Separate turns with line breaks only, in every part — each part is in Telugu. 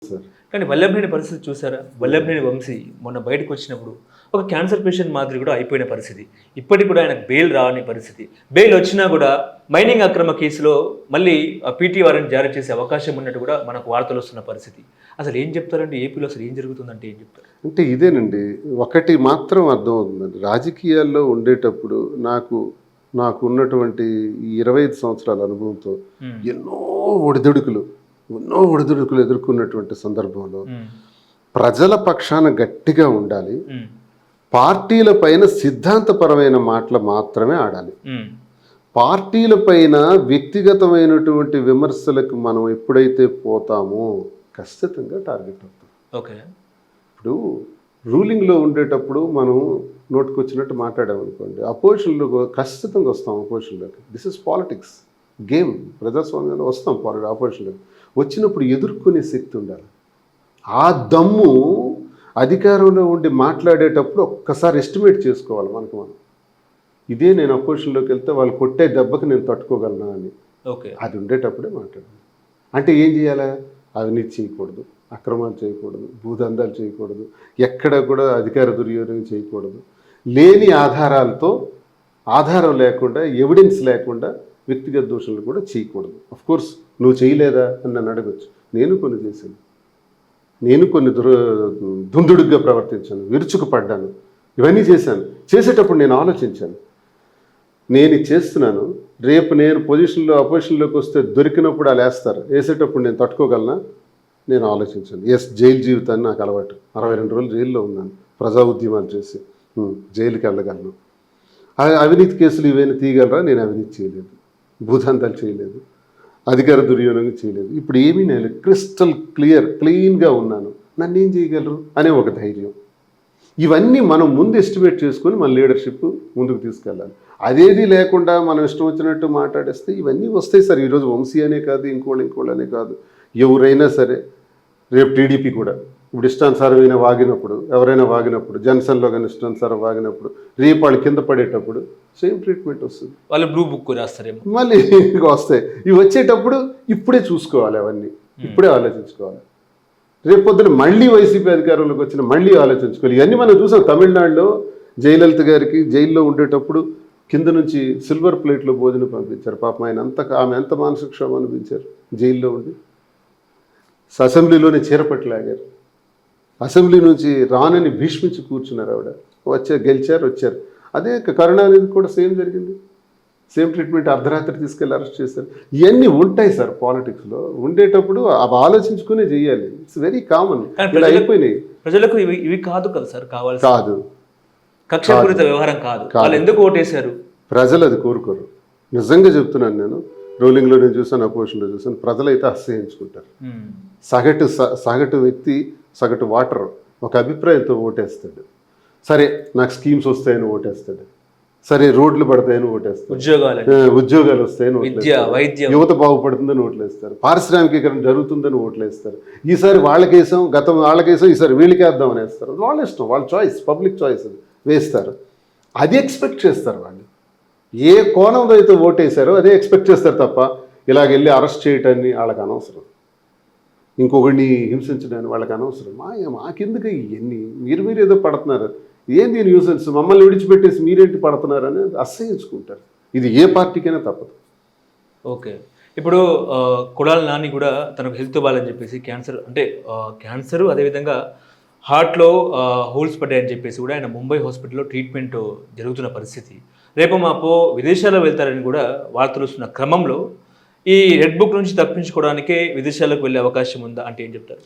సార్.
కానీ వల్లభనేని పరిస్థితి చూసారా? వల్లభనేని వంశీ మొన్న బయటకు వచ్చినప్పుడు ఒక క్యాన్సర్ పేషెంట్ మాదిరి కూడా అయిపోయిన పరిస్థితి. ఇప్పటికి కూడా ఆయనకు బెయిల్ రాని పరిస్థితి. బెయిల్ వచ్చినా కూడా మైనింగ్ అక్రమ కేసులో మళ్ళీ పీటీ వారెంట్ జారీ చేసే అవకాశం ఉన్నట్టు కూడా మనకు వార్తలు వస్తున్న పరిస్థితి. అసలు ఏం చెప్తారండి? ఏపీలో అసలు ఏం జరుగుతుందంటే ఏం చెప్తారు?
అంటే ఇదేనండి. ఒకటి మాత్రం అర్థమవుతుందండి. రాజకీయాల్లో ఉండేటప్పుడు నాకు ఉన్నటువంటి ఈ 25 సంవత్సరాల అనుభవంతో ఎన్నో ఒడిదుడుకులు ఎదుర్కొన్నటువంటి సందర్భంలో ప్రజల పక్షాన గట్టిగా ఉండాలి. పార్టీల పైన సిద్ధాంతపరమైన మాటలు మాత్రమే ఆడాలి. పార్టీల పైన వ్యక్తిగతమైనటువంటి విమర్శలకు మనం ఎప్పుడైతే పోతామో ఖచ్చితంగా టార్గెట్ అవుతాం.
ఓకే.
ఇప్పుడు రూలింగ్లో ఉండేటప్పుడు మనం నోటుకొచ్చినట్టు మాట్లాడామనుకోండి, అపోజిషన్లో ఖచ్చితంగా వస్తాం. అపోజిషన్లోకి దిస్ ఇస్ పాలిటిక్స్ గేమ్. ప్రజాస్వామ్యంలో వస్తాం అపోజిషన్లోకి. వచ్చినప్పుడు ఎదుర్కొనే శక్తి ఉండాలి. ఆ దమ్ము అధికారంలో ఉండి మాట్లాడేటప్పుడు ఒక్కసారి ఎస్టిమేట్ చేసుకోవాలి మనకు మనం. ఇదే నేను అపోజిషన్లోకి వెళ్తే వాళ్ళు కొట్టే దెబ్బకి నేను తట్టుకోగలనా అని.
ఓకే.
అది ఉండేటప్పుడే మాట్లాడాలి. అంటే ఏం చేయాలా? అవినీతి చేయకూడదు, అక్రమాలు చేయకూడదు, భూదందాలు చేయకూడదు, ఎక్కడ కూడా అధికార దుర్యోగం చేయకూడదు, లేని ఆధారాలతో ఆధారం లేకుండా ఎవిడెన్స్ లేకుండా వ్యక్తిగత దోషాలు కూడా చేయకూడదు. కోర్స్ నువ్వు చేయలేదా అని నన్ను అడగచ్చు. నేను కొన్ని చేశాను. నేను కొన్ని దుందుడుగ్గా ప్రవర్తించాను, విరుచుకుపడ్డాను, ఇవన్నీ చేశాను. చేసేటప్పుడు నేను ఆలోచించాను, నేను ఇది చేస్తున్నాను, రేపు నేను అపోజిషన్లోకి వస్తే దొరికినప్పుడు వాళ్ళు వేస్తారు, వేసేటప్పుడు నేను తట్టుకోగలనా? నేను ఆలోచించాను. జైలు జీవితాన్ని నాకు అలవాటు. 62 రోజులు జైల్లో ఉన్నాను, ప్రజా ఉద్యమాలు చేసి జైలుకి వెళ్ళగలను. అవినీతి కేసులు ఇవన్నీ తీయగలరా? నేను అవినీతి చేయలేదు, భూదంతాలు చేయలేదు, అధికార దుర్వినియోగం చేయలేదు. ఇప్పుడు ఏమీ నేను క్రిస్టల్ క్లీన్గా ఉన్నాను, నన్ను ఏం చేయగలరు అనే ఒక ధైర్యం. ఇవన్నీ మనం ముందు ఎస్టిమేట్ చేసుకొని మన లీడర్షిప్ ముందుకు తీసుకెళ్ళాలి. అదేది లేకుండా మనం ఇష్టం వచ్చినట్టు మాట్లాడేస్తే ఇవన్నీ వస్తాయి సార్. ఈరోజు వంశీ అనే కాదు, ఇంకోళ్ళు అనే కాదు, ఎవరైనా సరే, రేపు టీడీపీ కూడా ఇప్పుడు ఇష్టానుసారమైన ఎవరైనా వాగినప్పుడు, జనసేనలో కానీ ఇష్టానుసారం వాగినప్పుడు, రేపు వాళ్ళు కింద పడేటప్పుడు సేమ్ ట్రీట్మెంట్ వస్తుంది.
వాళ్ళు బ్లూ బుక్ రాస్తారేమో
మళ్ళీ వస్తాయి. ఇవి వచ్చేటప్పుడు ఇప్పుడే చూసుకోవాలి, అవన్నీ ఇప్పుడే ఆలోచించుకోవాలి. రేపు పొద్దున మళ్ళీ వైసీపీ అధికారంలోకి వచ్చిన మళ్ళీ ఆలోచించుకోవాలి. ఇవన్నీ మనం చూసాం. తమిళనాడులో జయలలిత గారికి జైల్లో ఉండేటప్పుడు కింద నుంచి సిల్వర్ ప్లేట్లో భోజనం పంపించారు. పాపం ఆమె ఎంత మానసిక క్షోభ అనిపించారు జైల్లో ఉండి. అసెంబ్లీలోనే చీరపట్లాగారు. అసెంబ్లీ నుంచి రానని భీష్మించి కూర్చున్నారు. ఆవిడ గెలిచారు. అదే కరుణానిధి కూడా సేమ్ జరిగింది. Same treatment. అర్ధరాత్రి తీసుకెళ్ళి అరెస్ట్ చేశారు. ఇవన్నీ ఉంటాయి సార్ పాలిటిక్స్లో. ఉండేటప్పుడు అవి ఆలోచించుకునే చేయాలి. It's very common. అయిపోయినాయి.
ప్రజలకు ఇవి కాదు కదా సార్ కావాలి.
కాదు,
కక్షపూరిత వ్యవహారం కాదు. వాళ్ళు ఎందుకు ఓటేశారు?
ప్రజలు అది కోరుకోరు. నిజంగా చెప్తున్నాను. నేను రూలింగ్లో నేను చూసాను, అపోజిషన్లో చూసాను. ప్రజలైతే అసహ్యించుకుంటారు. సగటు వ్యక్తి, సగటు వాటర్ ఒక అభిప్రాయంతో ఓటేస్తాడు. సరే నాకు స్కీమ్స్ వస్తాయని ఓటేస్తాడు, సరే రోడ్లు పడతాయని ఓటేస్తారు, ఉద్యోగాలు వస్తాయని ఓట్లేస్తారు, యువత బాగుపడుతుందని ఓట్లేస్తారు, పారిశ్రామికీకరణ జరుగుతుందని ఓట్లేస్తారు. ఈసారి వాళ్ళకేసాం, గతం వాళ్ళకేసాం, ఈసారి వీళ్ళకేద్దామని వేస్తారు. వాళ్ళ ఇష్టం, వాళ్ళ చాయిస్, పబ్లిక్ చాయిస్ అది వేస్తారు. అది ఎక్స్పెక్ట్ చేస్తారు వాళ్ళు. ఏ కోణంలో అయితే ఓటేశారో అదే ఎక్స్పెక్ట్ చేస్తారు తప్ప ఇలాగెళ్ళి అరెస్ట్ చేయటాన్ని వాళ్ళకి అనవసరం, ఇంకొకరిని హింసించడానికి వాళ్ళకి అనవసరం. మాకెందుకు ఇవన్నీ? మీరు ఏదో పడుతున్నారు, ఏంది న్యూసెన్స్, మమ్మల్ని విడిచిపెట్టేసి మీరేంటి పడుతున్నారని అసహ్యించుకుంటారు. ఇది ఏ పార్టీకైనా తప్పదు.
ఓకే. ఇప్పుడు కొడాలి నాని కూడా తనకు హెల్త్ బాగాలని చెప్పేసి క్యాన్సర్ అదేవిధంగా హార్ట్లో హోల్స్ పడ్డాయని చెప్పేసి కూడా ఆయన ముంబై హాస్పిటల్లో ట్రీట్మెంట్ జరుగుతున్న పరిస్థితి. రేపు మాపో విదేశాల్లో వెళ్తారని కూడా వార్తలు వస్తున్న క్రమంలో ఈ రెడ్ బుక్ నుంచి తప్పించుకోవడానికే విదేశాలకు వెళ్ళే అవకాశం ఉందా అంటే ఏం చెప్తారు?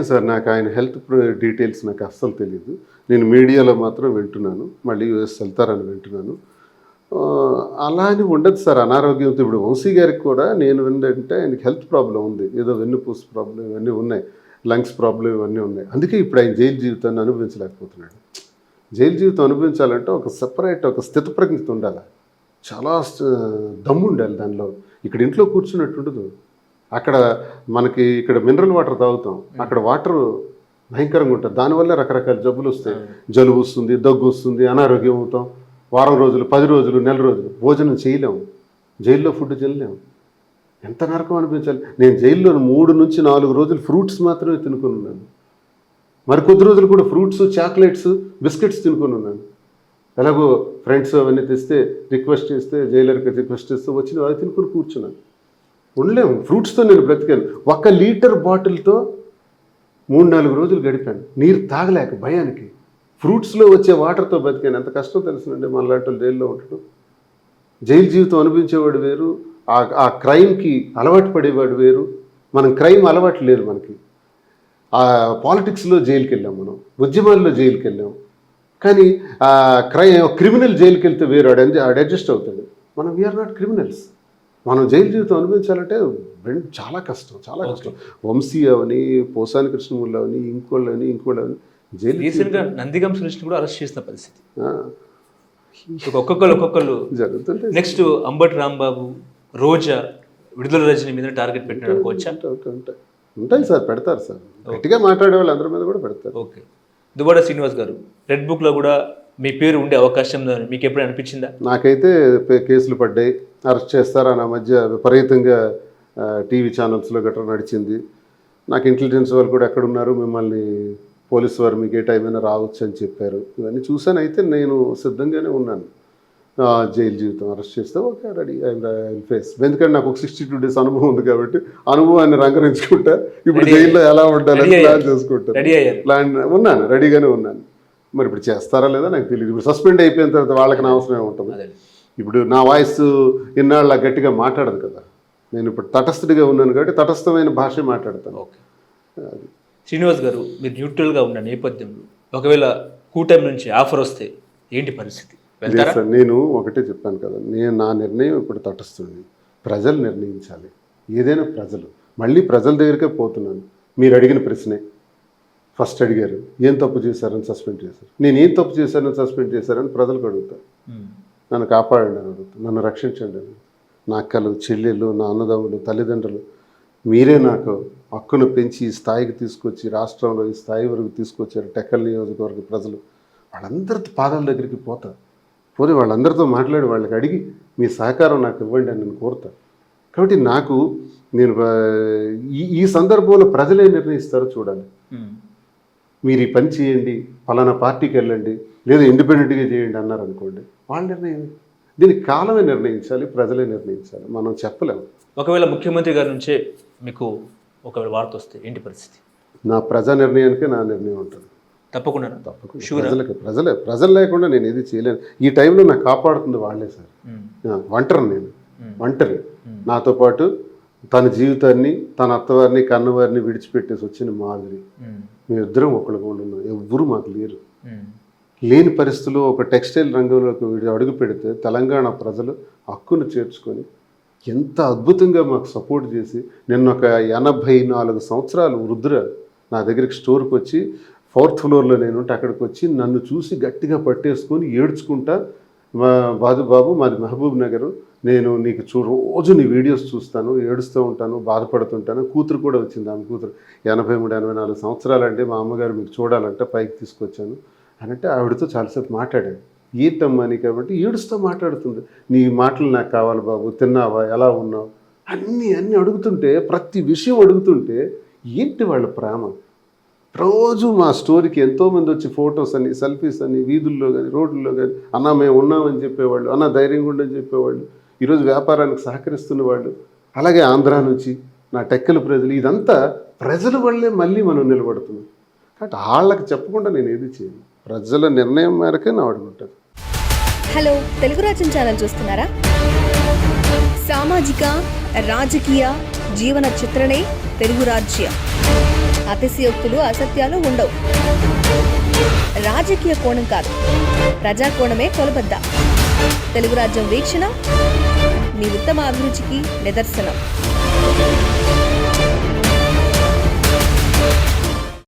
సార్, నాకు ఆయన హెల్త్ డీటెయిల్స్ నాకు అస్సలు తెలియదు. నేను మీడియాలో మాత్రం వింటున్నాను, మళ్ళీ యూఎస్ వెళ్తారని వింటున్నాను. అలా అని ఉండదు సార్. అనారోగ్యంతో ఇప్పుడు వంశీ గారికి కూడా నేను విందంటే ఆయనకి హెల్త్ ప్రాబ్లం ఉంది, ఏదో వెన్నుపూస ప్రాబ్లం ఇవన్నీ ఉన్నాయి, లంగ్స్ ప్రాబ్లం ఇవన్నీ ఉన్నాయి. అందుకే ఇప్పుడు ఆయన జైలు జీవితాన్ని అనుభవించలేకపోతున్నాడు. జైలు జీవితం అనుభవించాలంటే ఒక సెపరేట్, ఒక స్థితప్రజ్ఞత ఉండాలి, చాలా దమ్ము ఉండాలి దానిలో. ఇక్కడ ఇంట్లో కూర్చున్నట్టు ఉండదు. మనకి ఇక్కడ మినరల్ వాటర్ తాగుతాం, అక్కడ వాటర్ భయంకరంగా ఉంటుంది. దానివల్ల రకరకాల జబ్బులు వస్తాయి. జలుబు వస్తుంది, దగ్గు వస్తుంది, అనారోగ్యం అవుతాం. వారం రోజులు, 10 రోజులు, నెల రోజులు భోజనం చేయలేము, జైల్లో ఫుడ్ తినలేము. ఎంత నరకం అనిపించాలి. నేను జైల్లో 3 నుంచి 4 రోజులు ఫ్రూట్స్ మాత్రమే తినుకొని ఉన్నాను. మరికొద్ది రోజులు కూడా ఫ్రూట్స్, చాక్లెట్స్, బిస్కెట్స్ తినుకొని ఉన్నాను. ఎలాగో ఫ్రెండ్స్ అవన్నీ తెస్తే రిక్వెస్ట్ చేస్తే, జైలర్కి రిక్వెస్ట్ చేస్తే వచ్చిన అవి తినుకొని కూర్చున్నాను. ఉండలేము. ఫ్రూట్స్తో నేను బ్రతికాను. 1 లీటర్ బాటిల్తో 3-4 రోజులు గడిపాను. నీరు తాగలేక భయానికి. ఫ్రూట్స్లో వచ్చే వాటర్తో బతికాను. ఎంత కష్టం తెలుసునండి మనలాంటి వాళ్ళు జైల్లో ఉండటం. జైలు జీవితం అనుభవించేవాడు వేరు, ఆ క్రైమ్కి అలవాటు పడేవాడు వేరు. మనం క్రైమ్ అలవాటు లేదు మనకి. ఆ పాలిటిక్స్లో జైలుకి వెళ్ళాం, మనం ఉద్యమాల్లో జైలుకి వెళ్ళాం. కానీ క్రిమినల్ జైలుకి వెళ్తే వేరు, ఆడు అడ్జస్ట్ అవుతాడు. మనం వీఆర్ నాట్ క్రిమినల్స్. మనం జైలు జీవితం అనుభవించాలంటే చాలా కష్టం, చాలా కష్టం. వంశీ అవని, పోసాని కృష్ణమూర్తి అవని, ఇంకోళ్ళని జైలు.
రీసెంట్గా నందిగం సురేష్ని కూడా అరెస్ట్ చేసిన పరిస్థితి ఒక్కొక్కరు
జరుగుతుంటే.
నెక్స్ట్ అంబటి రాంబాబు, రోజా, విడుదల రజని మీద టార్గెట్ పెట్టిన అనుకోవచ్చా?
ఉంటాయి సార్, పెడతారు సార్. గట్టిగా మాట్లాడే వాళ్ళు అందరి మీద కూడా పెడతారు.
ఓకే. దువ్వాడ శ్రీనివాస్ గారు, రెడ్ బుక్లో కూడా మీ పేరు ఉండే అవకాశం మీకు ఎప్పుడు అనిపించిందా?
నాకైతే కేసులు పడ్డాయి, అరెస్ట్ చేస్తారా నా మధ్య విపరీతంగా టీవీ ఛానల్స్లో గట్రా నడిచింది. నాకు ఇంటెలిజెన్స్ వాళ్ళు కూడా ఎక్కడున్నారు, మిమ్మల్ని పోలీసు వారు మీకు ఏ టైం అయినా రావచ్చు అని చెప్పారు. ఇవన్నీ చూసాను. అయితే నేను సిద్ధంగానే ఉన్నాను. జైలు జీవితం అరెస్ట్ చేస్తే ఓకే, రెడీ, ఐ ఫేస్. ఎందుకంటే నాకు ఒక 62 days అనుభవం ఉంది కాబట్టి అనుభవాన్ని రంగరించుకుంటా. ఇప్పుడు జైల్లో ఎలా ఉండాలని ప్లాన్ చేసుకుంటాను. రెడీగానే ఉన్నాను. మరి ఇప్పుడు చేస్తారా లేదా నాకు తెలియదు. ఇప్పుడు సస్పెండ్ అయిపోయిన తర్వాత వాళ్ళకి నా అవసరం ఏముంటుంది. ఇప్పుడు నా వాయిస్ ఇన్నాళ్ళ గట్టిగా మాట్లాడదు కదా. నేను ఇప్పుడు తటస్థుడిగా ఉన్నాను కాబట్టి తటస్థమైన భాష మాట్లాడతాను.
ఓకే. శ్రీనివాస్ గారు, మీరు న్యూట్రల్గా ఉన్న నేపథ్యంలో ఒకవేళ కూటమి నుంచి ఆఫర్ వస్తే ఏంటి పరిస్థితి?
సార్, నేను ఒకటే చెప్పాను కదా, నా నిర్ణయం ఇప్పుడు తటస్థుడిని. ప్రజలు నిర్ణయించాలి. ఏదైనా ప్రజలు. మళ్ళీ ప్రజల దగ్గరికే పోతున్నాను. మీరు అడిగిన ప్రశ్నే ఫస్ట్ అడిగారు, ఏం తప్పు చేశారని సస్పెండ్ చేశారు. నేను ఏం తప్పు చేశారని సస్పెండ్ చేశారని ప్రజలకు అడుగుతాను. నన్ను కాపాడండి అని అడుగుతాను, నన్ను రక్షించండి అని. నా అక్కలు, చెల్లెళ్ళు, నా అన్నదమ్ములు, తల్లిదండ్రులు, మీరే నాకు హక్కును పెంచి ఈ స్థాయికి తీసుకొచ్చి రాష్ట్రంలో ఈ స్థాయి వరకు తీసుకొచ్చారు. టెక్కల్ నియోజకవర్గ ప్రజలు వాళ్ళందరితో పాదాల దగ్గరికి పోతారు. పోతే వాళ్ళందరితో మాట్లాడి వాళ్ళకి అడిగి మీ సహకారం నాకు ఇవ్వండి అని నేను కోరుతాను. కాబట్టి నేను ఈ సందర్భంలో ప్రజలే నిర్ణయిస్తారో చూడాలి. మీరు ఈ పని చేయండి, పలానా పార్టీకి వెళ్ళండి, లేదా ఇండిపెండెంట్గా చేయండి అన్నారు అనుకోండి, వాళ్ళ నిర్ణయం. దీనికి కాలమే నిర్ణయించాలి, ప్రజలే నిర్ణయించాలి, మనం చెప్పలేము.
ఒకవేళ ముఖ్యమంత్రి గారి నుంచే మీకు ఒకవేళ వార్త వస్తే ఏంటి పరిస్థితి?
నా ప్రజా నిర్ణయానికే నా నిర్ణయం ఉంటుంది.
తప్పకుండా.
ప్రజలు లేకుండా నేను ఏది చేయలేను. ఈ టైంలో నాకు కాపాడుతుంది వాళ్ళే సార్. ఒంటరి నాతో పాటు తన జీవితాన్ని, తన అత్తవారిని, కన్నవారిని విడిచిపెట్టేసి వచ్చిన మాదిరి. మేమిద్దరం ఒకళ్ళగా ఉన్నాం. ఎవ్వరూ మాకు లేరు. లేని పరిస్థితుల్లో ఒక టెక్స్టైల్ రంగంలోకి అడుగు పెడితే తెలంగాణ ప్రజలు హక్కును చేర్చుకొని ఎంత అద్భుతంగా మాకు సపోర్ట్ చేసి, నిన్న ఒక 84 సంవత్సరాలు వృద్ధురాలు నా దగ్గరికి స్టోర్కి వచ్చి 4th floorలో నేను ఉంటే అక్కడికి వచ్చి నన్ను చూసి గట్టిగా పట్టేసుకొని ఏడ్చుకుంటా, బాబు మాది మహబూబ్ నగర్, నేను నీకు రోజు నీ వీడియోస్ చూస్తాను, ఏడుస్తూ ఉంటాను, బాధపడుతుంటాను. కూతురు కూడా వచ్చింది. ఆమె కూతురు 83-84 సంవత్సరాలు అంటే మా అమ్మగారు మీకు చూడాలంటే పైకి తీసుకొచ్చాను అని అంటే ఆవిడతో చాలాసేపు మాట్లాడాను. ఏంటమ్మా నీ కాబట్టి ఏడుస్తూ మాట్లాడుతుంది. నీ మాటలు నాకు కావాలి బాబు, తిన్నావా, ఎలా ఉన్నావు, అన్నీ అడుగుతుంటే, ప్రతి విషయం అడుగుతుంటే ఏంటి వాళ్ళ ప్రేమ. రోజు మా స్టోరీకి ఎంతోమంది వచ్చి ఫొటోస్ అని, సెల్ఫీస్ అని, వీధుల్లో కానీ రోడ్లలో కానీ, అన్న మేము ఉన్నామని చెప్పేవాళ్ళు, అన్న ధైర్యంగా ఉండని చెప్పేవాళ్ళు, ఈరోజు వ్యాపారానికి సహకరిస్తున్న వాళ్ళు. అలాగే ఆంధ్రా నుంచి నా టెక్కల ప్రజలు, ఇదంతా ప్రజల వల్లే మళ్ళీ మనం నిలబడుతున్నాం. కాబట్టి వాళ్ళకి చెప్పకుండా నేను ఏది చేయను. ప్రజల నిర్ణయం మేరకే నా అడుగుంటుంది.
హలో, తెలుగు రాజ్యం ఛానల్ చూస్తున్నారా? సామాజిక, రాజకీయ, జీవన చిత్రణే తెలుగు రాజ్యం. అతిశయోక్తులు, అసత్యాలు ఉండవు. రాజకీయ కోణం కాదు, ప్రజా కోణమే కొలబద్ద. తెలుగు రాజ్యం వీక్షణ మీ ఉత్తమ అభిరుచికి నిదర్శనం.